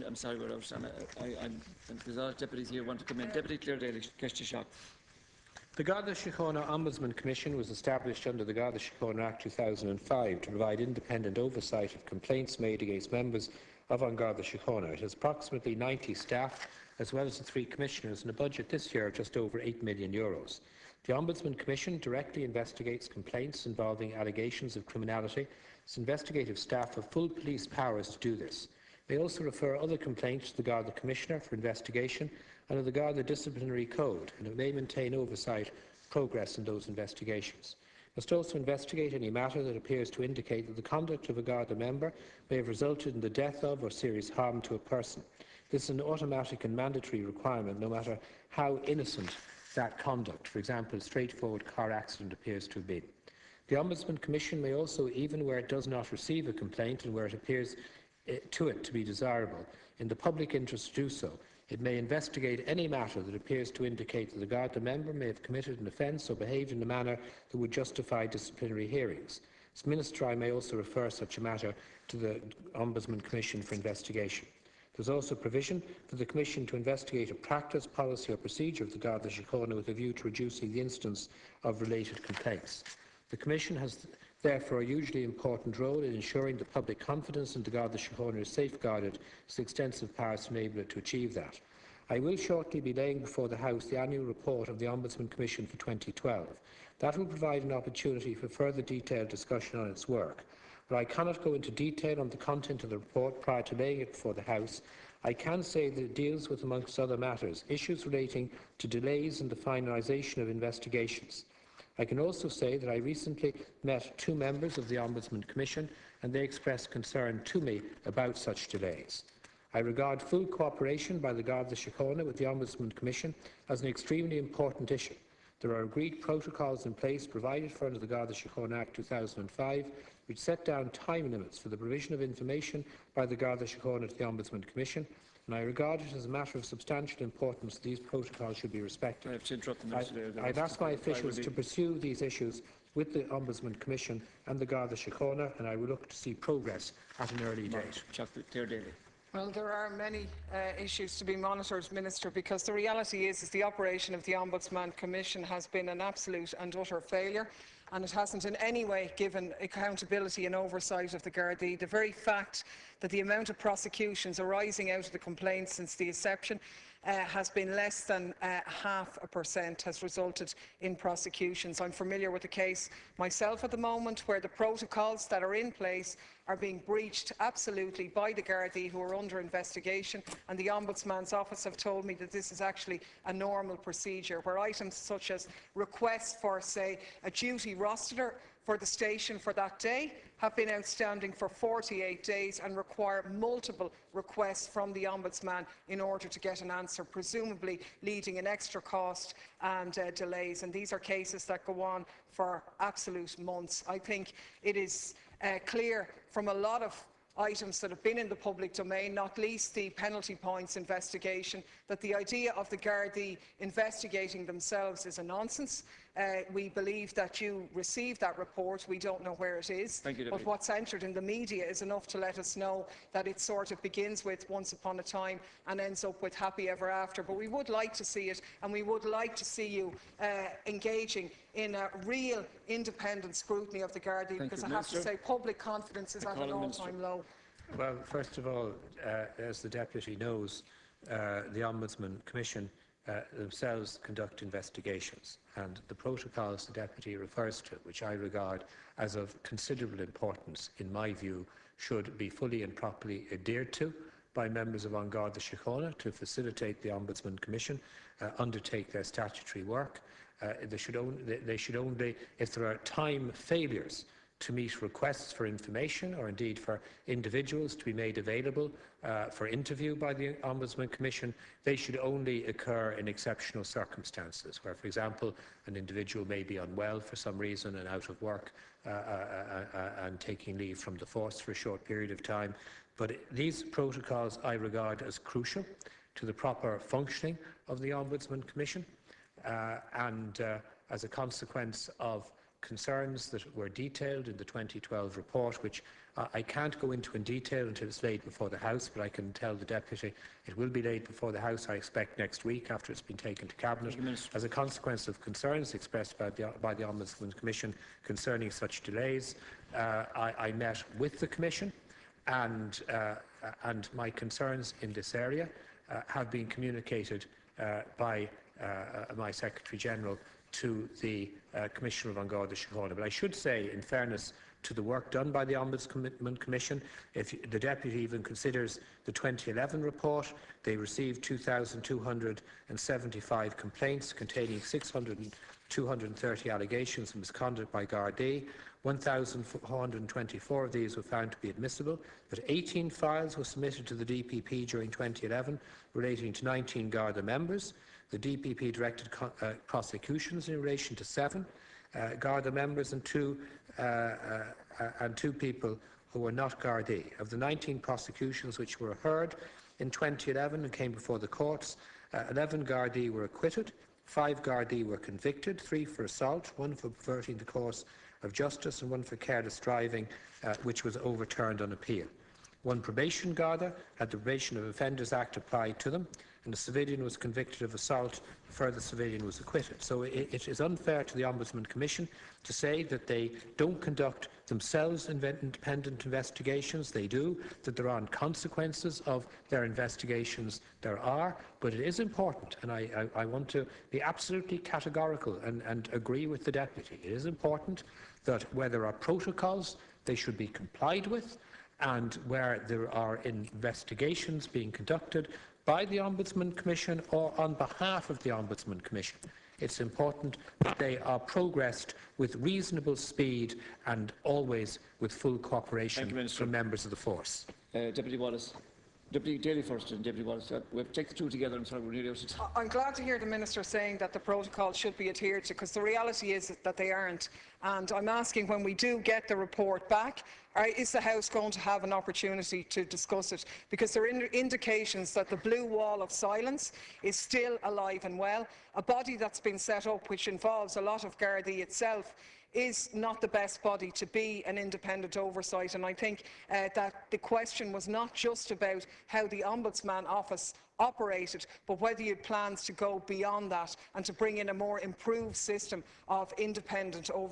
I'm sorry, we're out. There's a lot of deputies here who want to come in. Deputy Clare Daly, Shock. The Garda Síochána Ombudsman Commission was established under the Garda Síochána Act 2005 to provide independent oversight of complaints made against members of An Garda Síochána. It has approximately 90 staff, as well as the 3 commissioners, and a budget this year of just over €8 million. The Ombudsman Commission directly investigates complaints involving allegations of criminality. Its investigative staff have full police powers to do this. They also refer other complaints to the Garda Commissioner for investigation under the Garda Disciplinary Code, and it may maintain oversight of progress in those investigations. It must also investigate any matter that appears to indicate that the conduct of a Garda member may have resulted in the death of or serious harm to a person. This is an automatic and mandatory requirement, no matter how innocent that conduct, for example, a straightforward car accident, appears to have been. The Ombudsman Commission may also, even where it does not receive a complaint and where it appears to it to be desirable, in the public interest to do so, it may investigate any matter that appears to indicate that the Garda member may have committed an offence or behaved in a manner that would justify disciplinary hearings. As Minister, I may also refer such a matter to the Ombudsman Commission for investigation. There is also provision for the Commission to investigate a practice, policy or procedure of the Garda Síochána with a view to reducing the instance of related complaints. The Commission has therefore a hugely important role in ensuring that public confidence in the Garda Síochána is safeguarded, its extensive powers to enable it to achieve that. I will shortly be laying before the House the annual report of the Ombudsman Commission for 2012. That will provide an opportunity for further detailed discussion on its work. But I cannot go into detail on the content of the report prior to laying it before the House. I can say that it deals with, amongst other matters, issues relating to delays in the finalisation of investigations. I can also say that I recently met 2 members of the Ombudsman Commission, and they expressed concern to me about such delays. I regard full cooperation by the Garda Síochána with the Ombudsman Commission as an extremely important issue. There are agreed protocols in place provided for under the Garda Síochána Act 2005, which set down time limits for the provision of information by the Garda Síochána to the Ombudsman Commission, and I regard it as a matter of substantial importance that these protocols should be respected. I have to interrupt the Minister there. I've asked my officials to pursue these issues with the Ombudsman Commission and the Garda Síochána, and I will look to see progress at an early date. Clare Daly. Well, there are many issues to be monitored, Minister, because the reality is the operation of the Ombudsman Commission has been an absolute and utter failure, and it hasn't in any way given accountability and oversight of the Gardaí. The very fact that the amount of prosecutions arising out of the complaints since the inception has been less than 0.5% has resulted in prosecutions. I'm familiar with the case myself at the moment, where the protocols that are in place are being breached absolutely by the Gardaí, who are under investigation, and the Ombudsman's office have told me that this is actually a normal procedure, where items such as requests for, say, a duty roster for the station for that day have been outstanding for 48 days and require multiple requests from the Ombudsman in order to get an answer, presumably leading in extra cost and delays. And these are cases that go on for absolute months. I think it is clear from a lot of items that have been in the public domain, not least the penalty points investigation, that the idea of the Gardaí investigating themselves is a nonsense. We believe that you received that report. We don't know where it is. Thank you, but what's entered in the media is enough to let us know that it sort of begins with once upon a time and ends up with happy ever after. But we would like to see it, and we would like to see you engaging in a real independent scrutiny of the Gardaí, because I have to say public confidence is at an all-time low. Well, first of all, as the Deputy knows, the Ombudsman Commission themselves conduct investigations, and the protocols the Deputy refers to, which I regard as of considerable importance, in my view, should be fully and properly adhered to by members of An Garda Síochána to facilitate the Ombudsman Commission undertake their statutory work. They should only, if there are time failures to meet requests for information, or indeed for individuals to be made available for interview by the Ombudsman Commission, they should only occur in exceptional circumstances, where, for example, an individual may be unwell for some reason and out of work and taking leave from the force for a short period of time. But these protocols I regard as crucial to the proper functioning of the Ombudsman Commission, and as a consequence of concerns that were detailed in the 2012 report, which I can't go into in detail until it's laid before the House, but I can tell the Deputy it will be laid before the House, I expect, next week after it's been taken to Cabinet, as a consequence of concerns expressed by the Ombudsman Commission concerning such delays. I met with the Commission, and my concerns in this area have been communicated by my Secretary-General to the Commissioner of Garda Síochána. But I should say, in fairness to the work done by the Ombudsman Commission, if the Deputy even considers the 2011 report, they received 2,275 complaints containing 230 allegations of misconduct by Gardaí. 1,424 of these were found to be admissible, but 18 files were submitted to the DPP during 2011 relating to 19 Garda members. The DPP directed prosecutions in relation to 7 Garda members and two people who were not Gardaí. Of the 19 prosecutions which were heard in 2011 and came before the courts, 11 Gardaí were acquitted, 5 Gardaí were convicted, 3 for assault, 1 for perverting the course of justice and 1 for careless driving, which was overturned on appeal. 1 probation Garda had the Probation of Offenders Act applied to them, and a civilian was convicted of assault. A further civilian was acquitted. So it is unfair to the Ombudsman Commission to say that they don't conduct themselves independent investigations. They do, that there aren't consequences of their investigations. There are, but it is important, and I want to be absolutely categorical and agree with the Deputy. It is important that where there are protocols, they should be complied with, and where there are investigations being conducted by the Ombudsman Commission or on behalf of the Ombudsman Commission, it's important that they are progressed with reasonable speed and always with full cooperation from members of the force. Deputy Wallace. Deputy Daly first and Deputy Wallace. We'll take the two together. I'm sorry, we're nearly out of time. I'm glad to hear the Minister saying that the protocol should be adhered to, because the reality is that they aren't. And I'm asking, when we do get the report back, is the House going to have an opportunity to discuss it? Because there are indications that the blue wall of silence is still alive and well. A body that's been set up, which involves a lot of Gardaí itself, is not the best body to be an independent oversight. And I think that the question was not just about how the Ombudsman Office operated, but whether you had plans to go beyond that and to bring in a more improved system of independent oversight.